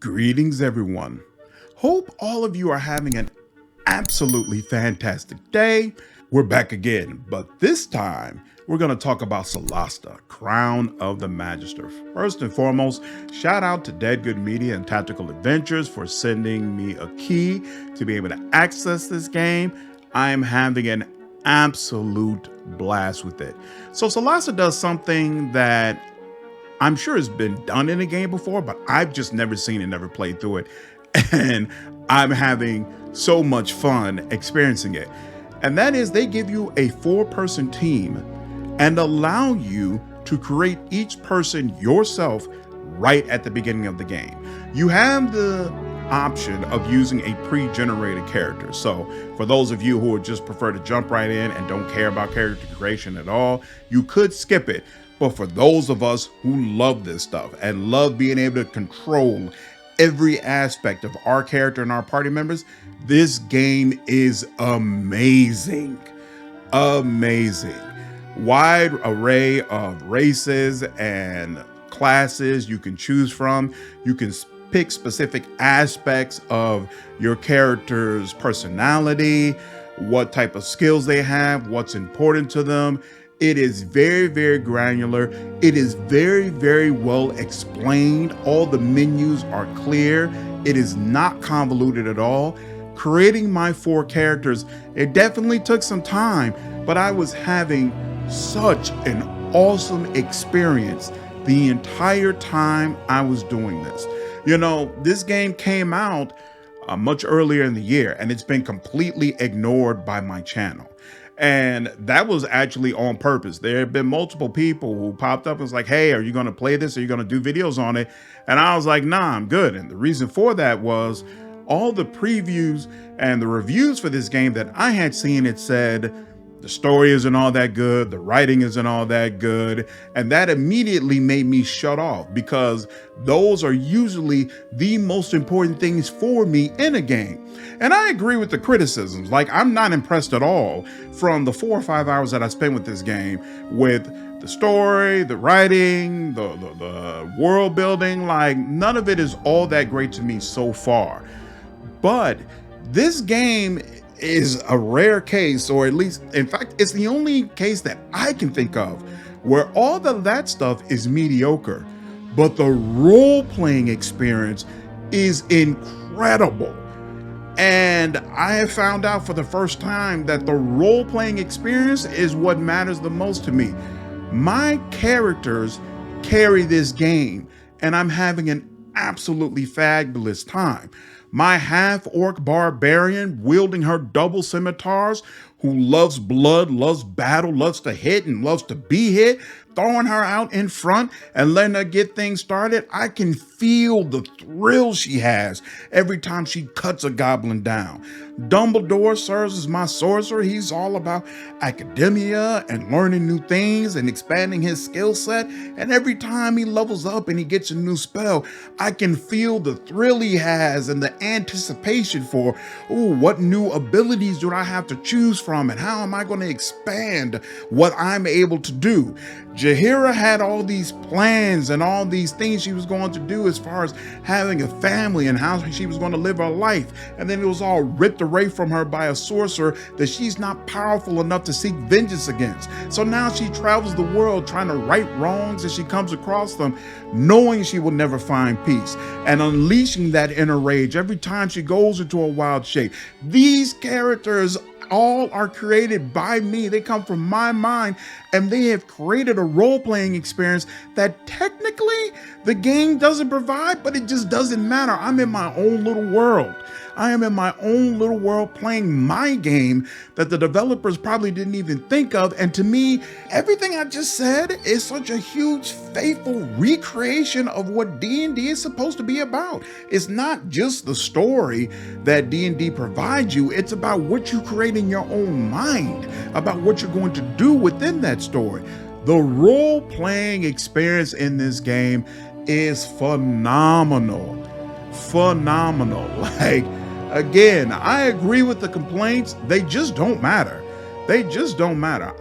Greetings, everyone. Hope all of you are having an absolutely fantastic day. We're back again, but this time we're going to talk about Solasta, Crown of the Magister. First and foremost, shout out to Dead Good Media and Tactical Adventures for sending me a key to be able to access this game. I am having an absolute blast with it. So Solasta does something that I'm sure it's been done in a game before, but I've just never seen it, never played through it. And I'm having so much fun experiencing it. And that is they give you a 4-person team and allow you to create each person yourself right at the beginning of the game. You have the option of using a pre-generated character. So for those of you who would just prefer to jump right in and don't care about character creation at all, you could skip it. But for those of us who love this stuff and love being able to control every aspect of our character and our party members, this game is amazing. Amazing. Wide array of races and classes you can choose from. You can pick specific aspects of your character's personality, what type of skills they have, what's important to them. It is very, very granular. It is very, very well explained. All the menus are clear. It is not convoluted at all. Creating my 4 characters, it definitely took some time, but I was having such an awesome experience the entire time I was doing this. You know, this game came out much earlier in the year, and it's been completely ignored by my channel. And that was actually on purpose. There have been multiple people who popped up and was like, hey, are you going to play this? Are you going to do videos on it? And I was like, nah, I'm good. And the reason for that was all the previews and the reviews for this game that I had seen, it said the story isn't all that good, the writing isn't all that good. And that immediately made me shut off, because those are usually the most important things for me in a game. And I agree with the criticisms. Like, I'm not impressed at all from the 4 or 5 hours that I spent with this game, with the story, the writing, the world building. Like, none of it is all that great to me so far. But this game is a rare case, or at least, in fact, it's the only case that I can think of where all of that stuff is mediocre, but the role-playing experience is incredible. And I have found out for the first time that the role-playing experience is what matters the most to me. My characters carry this game, and I'm having an absolutely fabulous time. My half-orc barbarian wielding her double scimitars, who loves blood, loves battle, loves to hit and loves to be hit, throwing her out in front and letting her get things started. I can feel the thrill she has every time she cuts a goblin down. Dumbledore serves as my sorcerer. He's all about academia and learning new things and expanding his skill set. And every time he levels up and he gets a new spell, I can feel the thrill he has and the anticipation for, ooh, what new abilities do I have to choose from and how am I going to expand what I'm able to do? Jaheira had all these plans and all these things she was going to do as far as having a family and how she was going to live her life. And then it was all ripped away from her by a sorcerer that she's not powerful enough to seek vengeance against. So now she travels the world trying to right wrongs as she comes across them, knowing she will never find peace and unleashing that inner rage every time she goes into a wild shape. These characters all are created by me. They come from my mind, and they have created a role-playing experience that technically the game doesn't provide, but it just doesn't matter. I'm in my own little world. I am in my own little world playing my game that the developers probably didn't even think of. And to me, everything I just said is such a huge, faithful recreation of what D&D is supposed to be about. It's not just the story that D&D provides you. It's about what you create in your own mind, about what you're going to do within that story. The role-playing experience in this game is phenomenal. Phenomenal. Like, again, I agree with the complaints. They just don't matter. They just don't matter.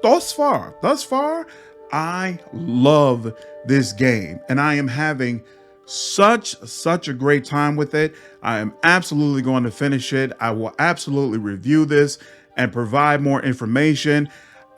Thus far, I love this game, and I am having Such a great time with it. I am absolutely going to finish it. I will absolutely review this and provide more information.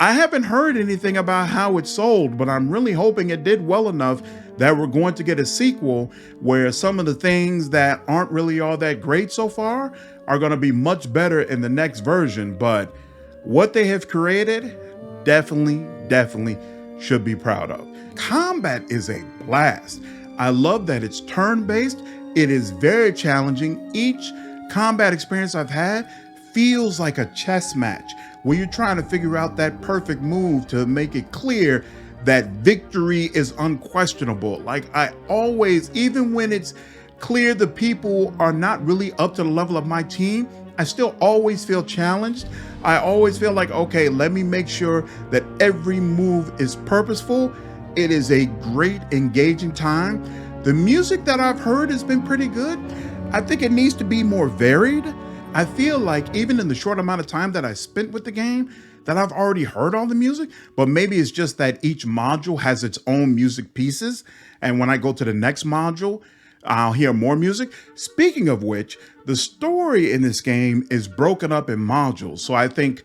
I haven't heard anything about how it sold, but I'm really hoping it did well enough that we're going to get a sequel where some of the things that aren't really all that great so far are going to be much better in the next version. But what they have created, definitely should be proud of. Combat is a blast. I love that it's turn-based. It is very challenging. Each combat experience I've had feels like a chess match where you're trying to figure out that perfect move to make it clear that victory is unquestionable. Like I always, even when it's clear the people are not really up to the level of my team, I still always feel challenged. I always feel like, okay, let me make sure that every move is purposeful. It is a great, engaging time. The music that I've heard has been pretty good. I think it needs to be more varied. I feel like even in the short amount of time that I spent with the game, that I've already heard all the music, but maybe it's just that each module has its own music pieces. And when I go to the next module, I'll hear more music. Speaking of which, the story in this game is broken up in modules. So I think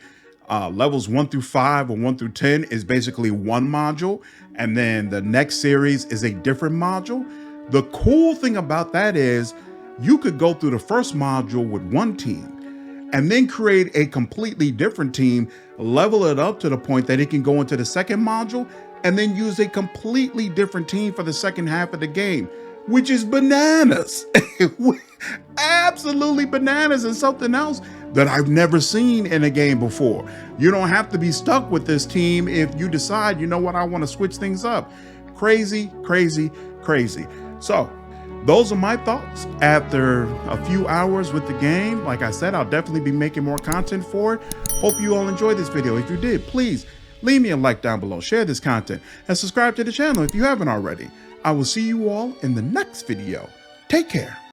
levels 1 through 5 or 1 through 10 is basically one module. And then the next series is a different module. The cool thing about that is you could go through the first module with one team and then create a completely different team, level it up to the point that it can go into the second module and then use a completely different team for the second half of the game, which is bananas. Absolutely bananas, and something else that I've never seen in a game before. You don't have to be stuck with this team if you decide, you know what, I want to switch things up. Crazy. So those are my thoughts after a few hours with the game. Like I said, I'll definitely be making more content for it. Hope you all enjoyed this video. If you did, please leave me a like down below, share this content, and subscribe to the channel if you haven't already. I will see you all in the next video. Take care.